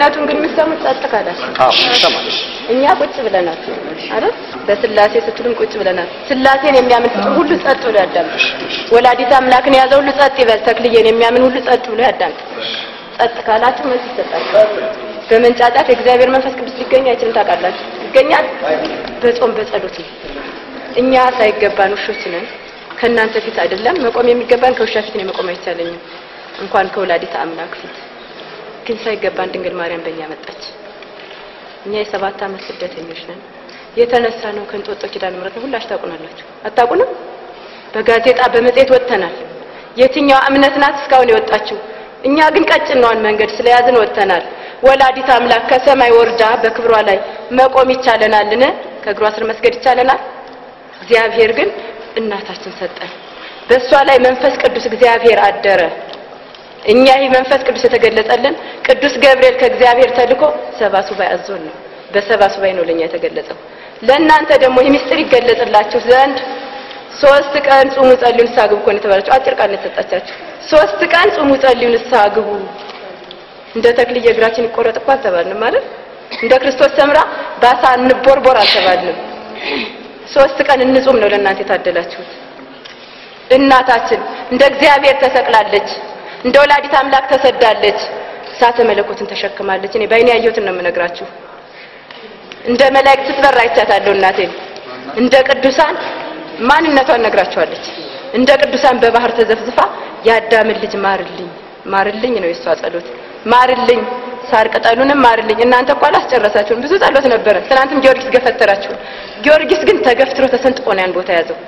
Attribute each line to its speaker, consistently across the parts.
Speaker 1: እውነቱን ግን የምትሰሙት ጸጥ ካላችሁ
Speaker 2: ሰማሽ
Speaker 1: እኛ ቁጭ ብለናል አይደል በስላሴ ስትሉም ቁጭ ብለናል ስላሴን የሚያምን ሁሉ ጸጥ ብሎ ያዳምጥ ወላዲተ አምላክን ያዘው ሁሉ ጸጥ ይበል ተክልዬን የሚያምን ሁሉ ጸጥ ብሎ ያዳምጥ ጸጥ ካላችሁ መልስ ይሰጣል በመንጫጫት የእግዚአብሔር መንፈስ ቅዱስ ሊገኝ አይችልም ታውቃላችሁ ይገኛል በጾም በጸሎት እኛ ሳይገባን ውሾች ነን ከናንተ ፊት አይደለም መቆም የሚገባን ከውሻ ፊት ነው መቆም አይቻለኝም እንኳን ከወላዲተ አምላክ ፊት ግን ሳይገባን ድንግል ማርያም በእኛ መጣች እኛ የ7 ዓመት ስደተኞች ነን የተነሳ ነው ከንጦጦ ኪዳነ ምሕረት ሁላችሁ ታውቁናላችሁ አታውቁንም በጋዜጣ በመጽሔት ወጥተናል የትኛው እምነት ናት እስካሁን የወጣችው እኛ ግን ቀጭናውን መንገድ ስለያዝን ወጥተናል ወላዲተ አምላክ ከሰማይ ወርዳ በክብሯ ላይ መቆም ይቻለናልን ከእግሯ ስር መስገድ ይቻለናል እግዚአብሔር ግን እናታችን ሰጠን በሷ ላይ መንፈስ ቅዱስ እግዚአብሔር አደረ እኛ ይህ መንፈስ ቅዱስ የተገለጸልን ቅዱስ ገብርኤል ከእግዚአብሔር ተልኮ ሰባ ሱባኤ አዞን ነው በሰባ ሱባኤ ነው ለኛ የተገለጸው ለእናንተ ደግሞ ይህ ምስጢር ይገለጽላችሁ ዘንድ 3 ቀን ጾሙ ጸልዩ ንስሐ ግቡ ኮን ተባላችሁ አጭር ቃል ተሰጣቻችሁ 3 ቀን ጾሙ ጸልዩ ንስሐ ግቡ እንደ ተክልዬ እግራችን ይቆረጥኳል ተባልን ማለት እንደ ክርስቶስ ሰምራ ባሳ እንቦርቦር አልተባልንም 3 ቀን እንጾም ነው ለእናንተ የታደላችሁት እናታችን እንደ እግዚአብሔር ተሰቅላለች እንደ ወላዲተ አምላክ ተሰዳለች ሳተ መለኮትን ተሸክማለች እኔ ባይኔ ያየሁትን ነው የምነግራችሁ እንደ መላእክት ስትበራ አይቻታለሁ እናቴን እንደ ቅዱሳን ማንነቷን ነግራችኋለች እንደ ቅዱሳን በባህር ተዘፍዝፋ ያዳምን ልጅ ማርልኝ ነው የሷ ጸሎት ማርልኝ ሳር ቅጠሉንም ማርልኝ እናንተ እኮ አላስጨረሳችሁም ብዙ ጸሎት ነበር ትናንትም ጊዮርጊስ ገፈተራችሁ ጊዮርጊስ ግን ተገፍትሮ ተሰንጥቆ ነው ያን ቦታ ያዘው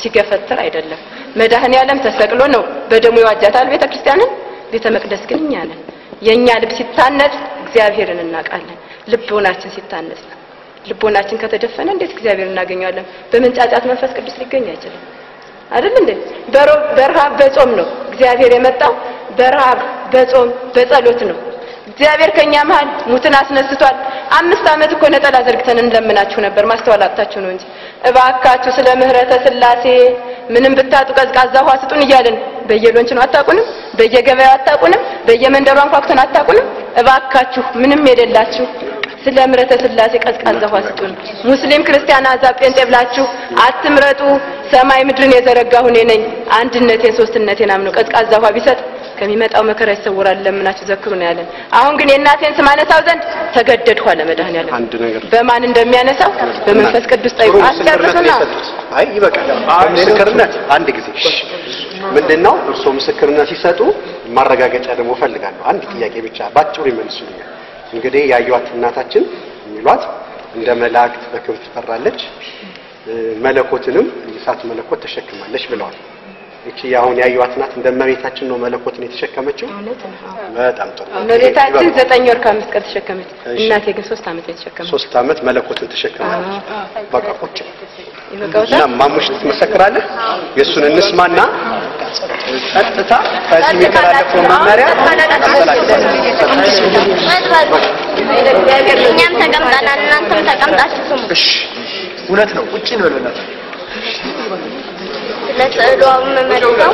Speaker 1: ሲገፈተር አይደለም መድኃኔዓለም ተሰቅሎ ነው በደሙ ይዋጃታል ቤተክርስቲያንን ቤተ መቅደስ ግን እኛ ነን የኛ ልብ ሲታነጽ እግዚአብሔርን እናውቃለን ልቦናችን ሲታነጽ ልቦናችን ከተደፈነ እንዴት እግዚአብሔርን እናገኛለን በመንጫጫት መንፈስ ቅዱስ ሊገኝ አይችልም አይደል እንዴ በረሃብ በጾም ነው እግዚአብሔር የመጣው በረሃብ በጾም በጸሎት ነው እግዚአብሔር ከኛ መሃል ሙትን አስነስቷል 5 ዓመት እኮ ነጠላ ዘርግተን እንለምናችሁ ነበር ማስተዋላታችሁ ነው እንጂ እባካችሁ ስለ ምህረተ ስላሴ ምንም ብታጡ ቀዝቃዛ ውሃ ስጡን ይያልን በየሎንች ነው አታቁንም በየገበያው አታቁንም በየመንደሩ አንኳኩተን አታቁንም እባካችሁ ምንም የሌላችሁ ስለ ምህረተ ስላሴ ቀዝቃዛ ውሃ ስጡን ሙስሊም ክርስቲያን አዛብ ጴንጤ ብላችሁ አትምረጡ ሰማይ ምድርን የዘረጋሁ እኔ ነኝ አንድነቴን ሶስትነቴን አምነው ቀዝቃዛ ውሃ ቢሰጥ ከሚመጣው መከራ ይሰወራል ለምናችሁ ዘክሩ ነው ያለን አሁን ግን የእናቴን ስም አነሳው ዘንድ ተገደድኩ አለ መድኃኔዓለም
Speaker 2: አንድ ነገር
Speaker 1: በማን እንደሚያነሳው በመንፈስ ቅዱስ ጠይቁ አስጨርሱና
Speaker 2: አይ ይበቃል ምስክርነት አንድ ጊዜ ምንድነው እርሶ ምስክርነት ሲሰጡ ማረጋገጫ ደግሞ ፈልጋለሁ አንድ ጥያቄ ብቻ ባጭሩ ይመልሱልኝ እንግዲህ ያዩዋት እናታችን የሚሏት እንደ መላእክት በክብር ትፈራለች መለኮትንም የሳት መለኮት ተሸክማለች ብለዋል እቺ ያሁን ያዩዋት እናት እንደ መሬታችን ነው መለኮትን የተሸከመችው በጣም ጥሩ
Speaker 1: መሬታችን 9 ወር ከ5 ቀን ተሸከመች እናቴ ግን 3 ዓመት የተሸከመች
Speaker 2: 3 ዓመት መለኮትን ተሸከመች በቃ ቁጭ
Speaker 1: ይበቃውታ
Speaker 2: እና ማሙሽ ትመሰክራለህ የሱን እንስማና ጸጥታ ከዚህ የሚተላለፈው መመሪያ
Speaker 3: እኛም ተቀምጠናል እናንተም ተቀምጣችሁ ስሙ
Speaker 2: እሺ እውነት ነው ቁጭ ነው ለናት
Speaker 3: ለሰዶም መመለሰው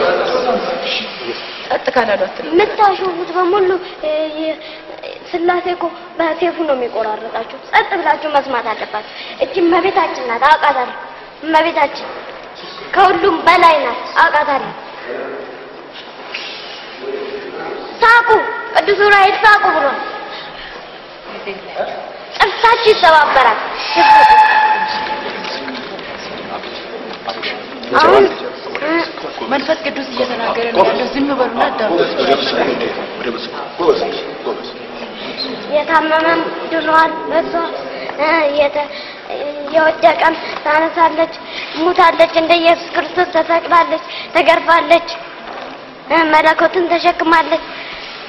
Speaker 1: ጸጥ ካላሏት
Speaker 3: ምታሹት በሙሉ ስላሴ እኮ በሴፉ ነው የሚቆራረጣችሁ ጸጥ ብላችሁ መስማት አለባችሁ እቺ መቤታችን ናት አውቃታለሁ መቤታችን ከሁሉም በላይ ናት አውቃታለሁ ሳቁ ቅዱስ ዑራኤል ሳቁ ብሎ ጥርሳችሁ ይሰባበራል አሁን
Speaker 1: መንፈስ ቅዱስ እየተናገረ ነው ያለው ዝም በሉና አዳምጡ
Speaker 3: የታመመም ድኗል በሷ የወደቀም ታነሳለች ሙታለች እንደ ኢየሱስ ክርስቶስ ተሰቅላለች ተገርፋለች መለኮትን ተሸክማለች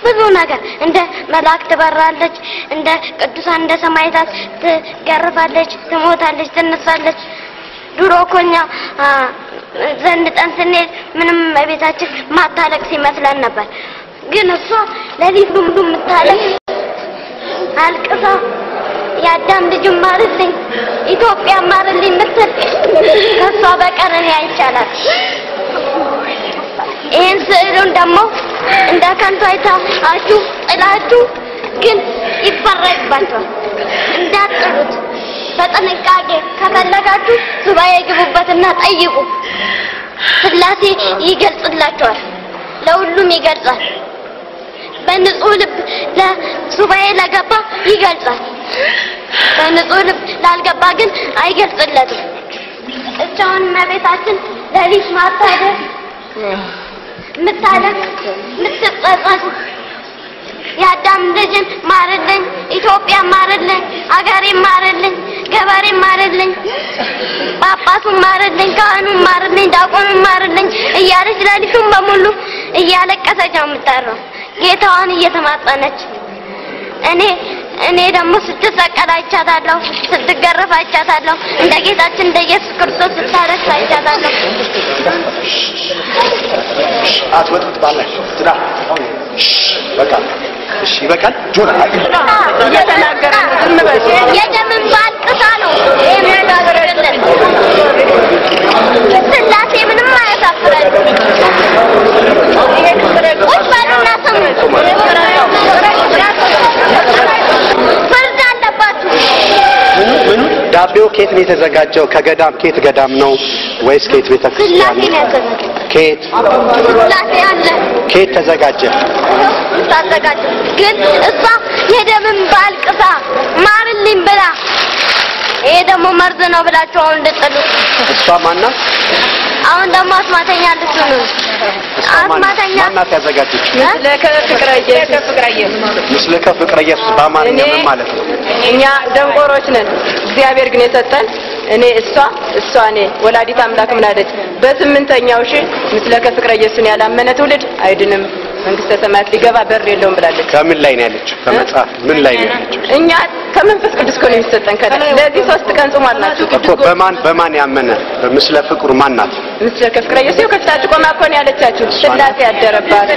Speaker 3: ብዙ ነገር እንደ መላእክት በራለች እንደ ቅዱሳን እንደ ሰማዕታት ትገርፋለች ትሞታለች ትነሳለች ድሮ ኮኛ ዘንጠን ስንሄድ ምንም በቤታችን ማታለቅስ ይመስለን ነበር ግን እሷ ለሊት ሙሉ የምታለቅስ አልቅሳ ያዳም ልጅ ማርልኝ ኢትዮጵያ ማርልኝ ምትል ከሷ በቀር እኔ አይቻላት ይሄን ስዕሉን ደግሞ እንደ ከንቱ አይታችሁ ጥላችሁ ግን ይፈረድባቸዋል። እንዳትጥሉት በጥንቃቄ ከፈለጋችሁ ሱባኤ ግቡበትና ጠይቁ። ስላሴ ይገልጽላችኋል፣ ለሁሉም ይገልጻል። በንጹህ ልብ ለሱባኤ ለገባ ይገልጻል። በንጹህ ልብ ላልገባ ግን አይገልጽለትም። እቻውን እመቤታችን ለሊት ማታደር ምታለቅ ምትጸጸት የአዳም ልጅን ማርልኝ፣ ኢትዮጵያ ማርልኝ፣ አገሬ ማርልኝ፣ ገበሬ ማርልኝ፣ ጳጳሱን ማርልኝ፣ ካህኑን ማርልኝ፣ ዲያቆኑን ማርልኝ እያለች ለሊቱን በሙሉ እያለቀሰች ነው የምትጠራው ጌታዋን እየተማጸነች። እኔ ደግሞ ስትሰቀል አይቻታለሁ፣ ስትገረፍ አይቻታለሁ፣ እንደ ጌታችን እንደ ኢየሱስ ክርስቶስ ስታለቅስ አይቻታለሁ።
Speaker 2: አትወጡት ባላችሁ ትዳ በቃ እሺ ይበቃል። ጆና
Speaker 1: እየተናገረ ዝም በል
Speaker 3: የደምን ባልቅሳ ነው የሚያጋግርልን። ስላሴ ምንም አያሳፍረን። ቁጭ በሉና ስሙ። ፍርድ አለባችሁ።
Speaker 2: ምኑ ዳቤው ከየት ነው የተዘጋጀው? ከገዳም ከየት ገዳም ነው ወይስ ከየት ቤተክርስቲያን?
Speaker 3: ስላሴ ነው ያዘጋጀው።
Speaker 2: ከየት
Speaker 3: ስላሴ አለ
Speaker 2: ከየት ተዘጋጀ?
Speaker 3: ታዘጋጀ። ግን እሷ የደምን ባልቅሳ ማርልኝ ብላ ይሄ ደግሞ መርዝ ነው ብላችሁ አሁን እንድጥሉ።
Speaker 2: እሷ ማናት?
Speaker 3: አሁን ደግሞ አስማተኛ ልትሆኑ ነው። አስማተኛ
Speaker 2: ማናት ያዘጋጀች?
Speaker 1: ምስለ
Speaker 2: ከፍቅረ ኢየሱስ በአማርኛ ምን ማለት ነው?
Speaker 1: እኛ ደንቆሮች ነን፣ እግዚአብሔር ግን የሰጠን እኔ እሷ እኔ ወላዲት አምላክ ምን አለች? በስምንተኛው ሺህ ምስለ ከፍቅረ ኢየሱስን ያላመነ ትውልድ አይድንም፣ መንግስተ ሰማያት ሊገባ በር የለውም ብላለች።
Speaker 2: ከምን ላይ ነው ያለችው? ከመጽሐፍ ምን ላይ ነው ያለችው?
Speaker 1: እኛ ከመንፈስ ቅዱስ ነው የሚሰጠን። ስለዚህ 3 ቀን ጾሟል ናችሁ
Speaker 2: እኮ በማን ያመነ? ምስለ ፍቅሩ ማናት?
Speaker 1: ምስለ ከፍቅረ ኢየሱስ ከፍታችሁ ቆማ እኮ ነው ያለቻችሁ። ስላሴ ያደረባት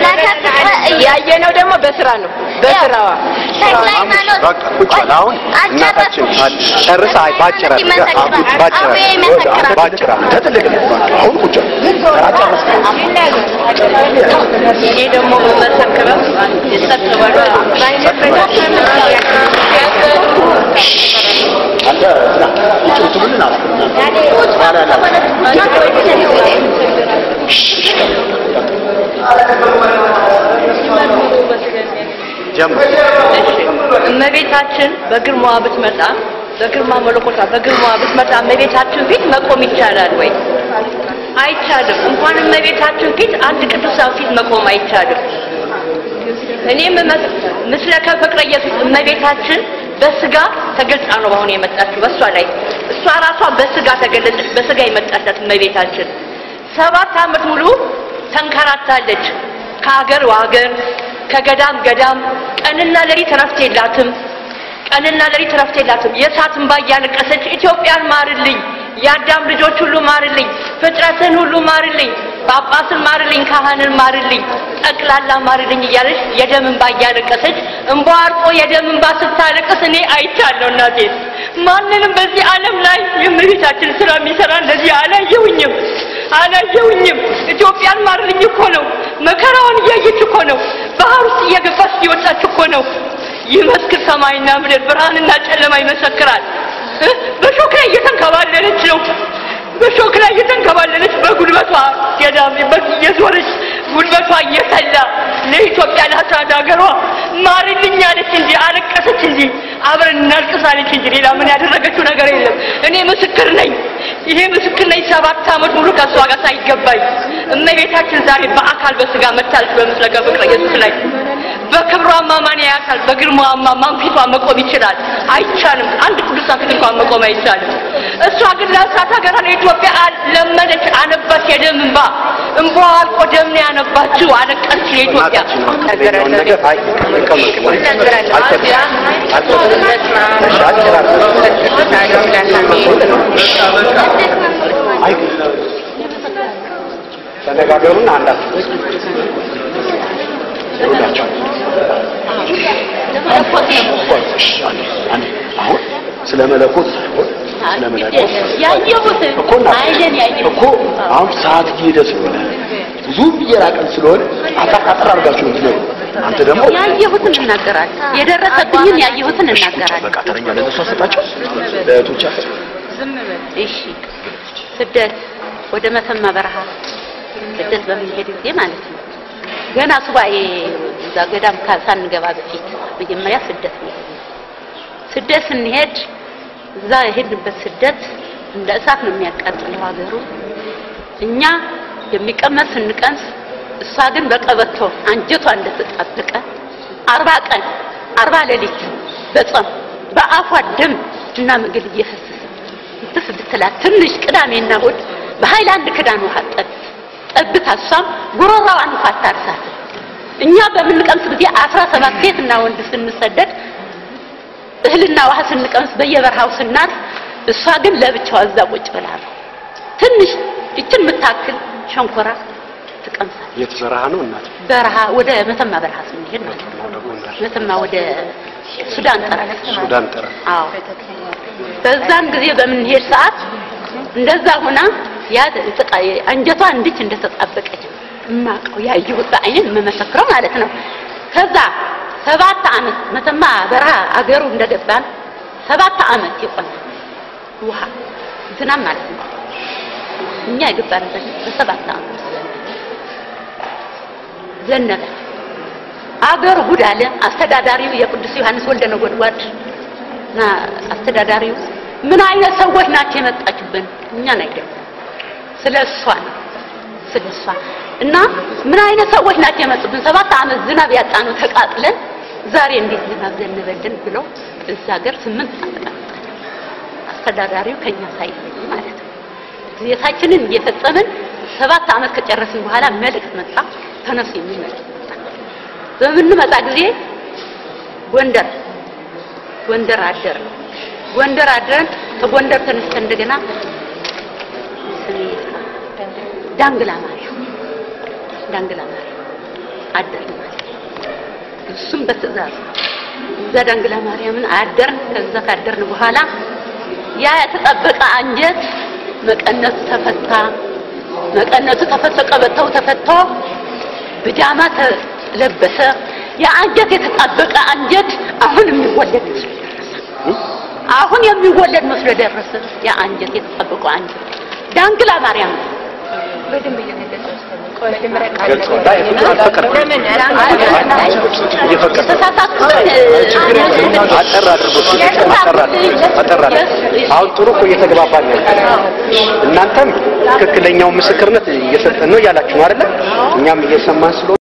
Speaker 1: ያየነው ደግሞ በስራ ነው። በስራዋ
Speaker 2: በቃ ቁጭ በል። አሁን እናታችን ጨርሳ ባጭራ አሁን ቁጭ
Speaker 1: እኔ ደግሞ መሰከረው ይሰጥበሉ እመቤታችን በግርማዋ ብትመጣ በግርማ መለኮታ በግርማዋ ብትመጣ እመቤታችን ፊት መቆም ይቻላል ወይ? አይቻልም። እንኳን እመቤታችን ፊት አንድ ቅዱሳን ፊት መቆም አይቻልም። እኔም ምስለ ከፍቅረ ኢየሱስ እመቤታችን በስጋ ተገልጻ ነው አሁን የመጣችው። በሷ ላይ እሷ ራሷ በስጋ ተገለጸች። በስጋ የመጣችው እመቤታችን 7 ዓመት ሙሉ ተንከራታለች። ከሀገር ወሀገር ከገዳም ገዳም ቀንና ሌሊት ረፍት የላትም። ቀንና ሌሊት ረፍት የላትም። የእሳት እንባ እያለቀሰች ኢትዮጵያን ማርልኝ፣ የአዳም ልጆች ሁሉ ማርልኝ፣ ፍጥረትን ሁሉ ማርልኝ፣ ጳጳስን ማርልኝ፣ ካህንን ማርልኝ፣ ጠቅላላ ማርልኝ እያለች የደም እንባ እያለቀሰች እንባ አርቆ የደም እንባ ስታለቅስ እኔ አይቻለሁ። እናቴ ማንንም በዚህ ዓለም ላይ የእመቤታችን ስራ የሚሰራ እንደዚህ አላየሁኝም። ኢትዮጵያን ማርልኝ እኮ ነው። መከራውን እያየች እኮ ነው። ባህር ውስጥ እየገባች እየወጣች እኮ ነው። ይመስክር ሰማይና ምድር፣ ብርሃንና ጨለማ ይመሰክራል። በሾክ ላይ እየተንከባለለች ነው። በሾክ ላይ እየተንከባለለች በጉልበቷ ገዳም እየዞረች ጉልበቷ እየሰላ ለኢትዮጵያ ለአስራድ ሀገሯ ማርልኝ አለች እንጂ አለቀሰች እንጂ አብረን እናልቅሳለች እንጂ ሌላ ምን ያደረገችው ነገር የለም። እኔ ምስክር ነኝ። ይሄ ምስክር ነኝ። 7 ዓመት ሙሉ ከሷ ጋር ሳይገባኝ እመቤታችን ዛሬ በአካል በስጋ መታለች። በምስለ ከፍቅረ ኢየሱስ ላይ በክብሯ ማማን ያያታል። በግርማዋ ማማን ፊቷ መቆም ይችላል? አይቻልም። አንድ ቅዱሳን ፊት እንኳን መቆም አይቻልም። እሷ ግን ለአስራት ሀገሯ ለኢትዮጵያ ለመነች፣ አነባች። የደም እንባ እንባዋ አልቆ ደም ነው ያነባችው። አለቀሰች ለኢትዮጵያ።
Speaker 2: ተነጋገሩና አንዳችሁ ስለ መለኮት
Speaker 1: ያየሁት አይደን ያየሁት
Speaker 2: እኮ አሁን ሰዓት እየሄደ ስለሆነ
Speaker 4: ብዙ የራቀን ስለሆነ አጣጣራ አርጋችሁ እንትነው አንተ ደግሞ
Speaker 5: ያየሁትን እናገራለሁ የደረሰብኝን ያየሁትን እናገራለሁ
Speaker 4: በቃ ተረኛ ለነሱ አሰጣቸው ለቶቻቸው
Speaker 5: ዝም በል እሺ ስደት ወደ መተማ በረሃ ስደት በሚሄድ ጊዜ ማለት ነው ገና ሱባኤ እዛ ገዳም ሳንገባ በፊት መጀመሪያ ስደት ስንሄድ እዛ የሄድንበት ስደት እንደ እሳት ነው የሚያቃጥለው ሀገሩ እኛ የሚቀመስ እንቀምስ እሷ ግን በቀበቶ አንጀቷ እንደተጣበቀ 40 ቀን 40 ሌሊት በጾም በአፏ ደም እና ምግል እየፈሰሰ ብትላት ትንሽ ቅዳሜና እሑድ በሃይላንድ ክዳን ውሃ ጠብታ እሷም ጉሮሮዋን ፋታርሳት እኛ በምንቀምስ ጊዜ 17 ሴትና ወንድ ስንሰደድ እህልና ውሃ ስንቀምስ በየበረሃው ስናር እሷ ግን ለብቻዋ እዛ ቁጭ ብላ ነው ትንሽ እችን መታከል ሸንኮራ ተቀምሳለች
Speaker 2: የተበረሃ ነው እናት
Speaker 5: በረሃ ወደ መተማ በረሃ ስንሄድ ማለት ነው መተማ ወደ ሱዳን ጠረፍ አዎ በዛን ጊዜ በምንሄድ ሰዓት እንደዛ ሆና ያ አንጀቷ እንድች እንደተጣበቀች ማቀው ያየሁት አይኔን መመሰክረው ማለት ነው ከዛ 7 አመት መተማ በረሃ አገሩ እንደገባን 7 አመት ይቆይ ውሃ ዝናብ ማለት ነው እኛ የገባንበት በ7 አመት ዘነበ አገሩ ጉድ አለ አስተዳዳሪው የቅዱስ ዮሐንስ ወልደ ነጎድጓድ እና አስተዳዳሪው ምን አይነት ሰዎች ናቸው የመጣችብን እኛን አይደለም ስለሷ እና ምን አይነት ሰዎች ናቸው የመጡብን 7 አመት ዝናብ ያጣነው ተቃጥለን ዛሬ እንዴት ዝናብ ዘነበልን ብለው እዛ ሀገር 8 አመት አስተዳዳሪው ከኛ ሳይለይ ማለት ነው የታችንን እየፈጸምን 7 አመት ከጨረስን በኋላ መልእክት መጣ ተነስ የሚል መልእክት መጣ በምንመጣ ጊዜ ጎንደር አደረን ከጎንደር ተነስተን እንደገና ዳንግላ ማርያም አደርን እሱም በትዕዛዝ እዛ ዳንግላ ማርያምን አደርን ከዛ ካደርን በኋላ ያ የተጠበቀ አንጀት መቀነቱ ተፈተቀ በተው ተፈቶ ብጃማ ተለበሰ ያ አንጀት የተጣበቀ አንጀት አሁን የሚወለድ መስሎ ደረሰ ያ አንጀት የተጣበቀ አንጀት ዳንግላ ማርያም በደንብ እየነገረው
Speaker 2: አሁን ጥሩ እኮ እየተግባባን ነው እናንተም ትክክለኛው ምስክርነት እየሰጠን ነው ያላችሁ አይደል እኛም እየሰማን ስለሆነ